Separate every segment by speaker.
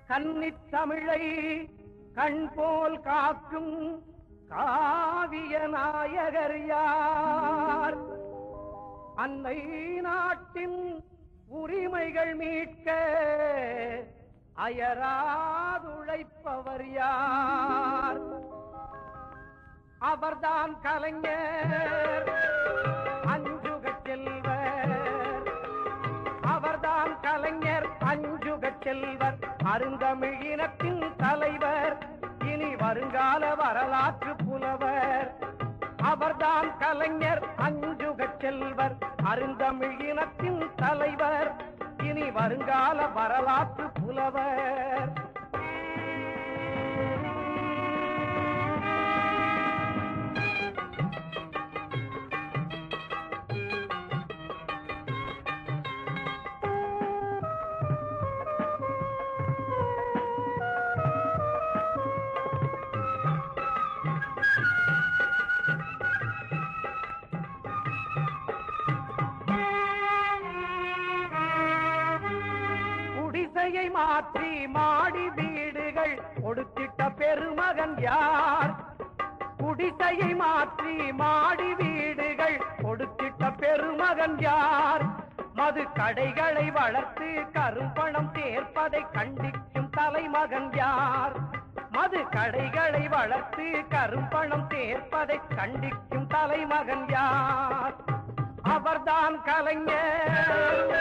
Speaker 1: கன்னித் தமிழை கண் போல் காக்கும் காவிய நாயகர் யார்? அன்னை நாட்டின் உரிமைகள் மீட்க அயராதுழைப்பவர் யார்? அவர்தான் கலைஞர் அஞ்சுகச் செல்வர். அவர்தான் கலைஞர் அஞ்சுகச் செல்வர், அருந்தமிழினத்தின் தலைவர், இனி வருங்கால வரலாற்று புலவர். அவர்தான் கலைஞர் அஞ்சுகச் செல்வர், அருந்தமிழினத்தின் தலைவர், இனி வருங்கால வரலாற்று புலவர். குடிசையை மாற்றி மாடி வீடுகள் கொடுத்திட்ட பெருமகன் யார்? குடிசையை மாற்றி மாடி வீடுகள் கொடுத்திட்ட பெருமகன் யார்? மது கடைகளை வளர்த்து கரும்பணம் சேர்ப்பதை கண்டிக்கும் தலைமகன் யார்? மது கடைகளை வளர்த்து கரும்பணம் சேர்ப்பதை கண்டிக்கும் தலைமகன் யார்? அவர்தான் கலைஞர்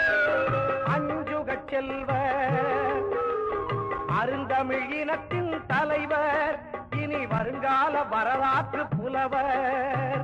Speaker 1: அஞ்சுகச் செல்வர், அருந்தமிழினத்தின் தலைவர், இனி வருங்கால வரலாற்று புலவர்.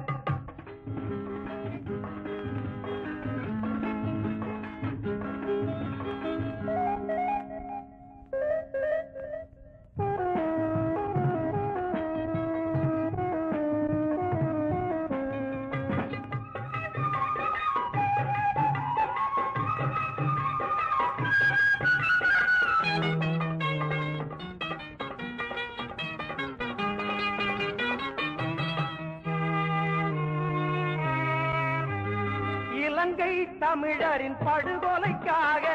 Speaker 1: இலங்கை தமிழரின் படுகொலைக்காக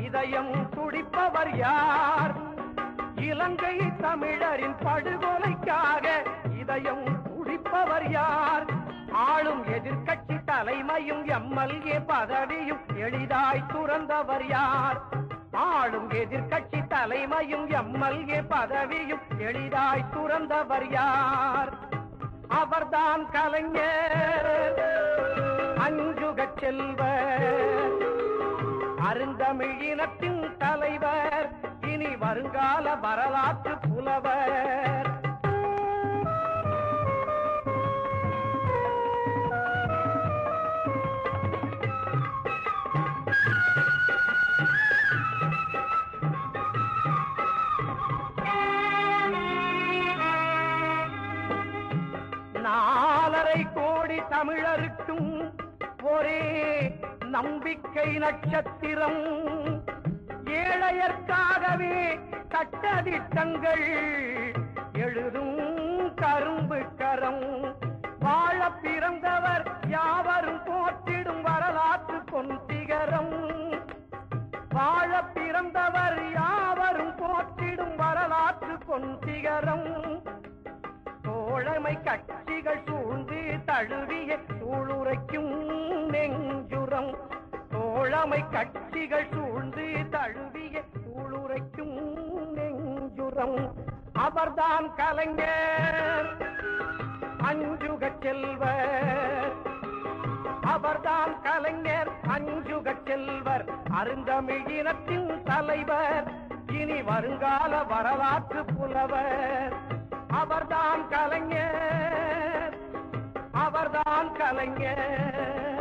Speaker 1: இதயம் துடிப்பவர் யார்? இலங்கை தமிழரின் படுகொலைக்காக இதயம் துடிப்பவர் யார்? ஆளும் எதிர்க்கட்சி தலைமையும் எம்எல்ஏ பதவியும் எளிதாய் துறந்தவர் யார்? ஆளும் எதிர்க்கட்சி தலைமையும் எம்எல்ஏ பதவியும் எளிதாய் துறந்தவர் யார்? அவர்தான் கலைஞர் அஞ்சுகச் செல்வர், அருந்தமிழினத்தின் தலைவர், இனி வருங்கால வரலாற்று புலவர். நாலரை கோடி தமிழருக்கும் ஒரே நம்பிக்கை நட்சத்திரம், ஏழையர்க்காகவே சட்டதிட்டங்கள் எழுதும் கரும்பு கரம், வாழ பிறந்தவர் யாவரும் போற்றிடும் வரலாற்று பொன்சிகரம், வாழ பிறந்தவர் யாவரும் போற்றிடும் வரலாற்று பொன்சிகரம். தோழமை கட்சிகள் சூழ்ந்து தழுவிய சூளுரைக்கும் நெஞ்சுரம், தோழமை கட்சிகள் சூழ்ந்து தழுவிய சூளுரைக்கும் நெஞ்சுரம். அவர்தான் கலைஞர் அஞ்சுகச் செல்வர், அவர்தான் கலைஞர் அஞ்சுகச் செல்வர், அருந்தமிழினத்தின் தலைவர், இனி வருங்கால வரலாற்று புலவர். அவர்தான் கலைஞர், அவர்தான் கலைஞர்.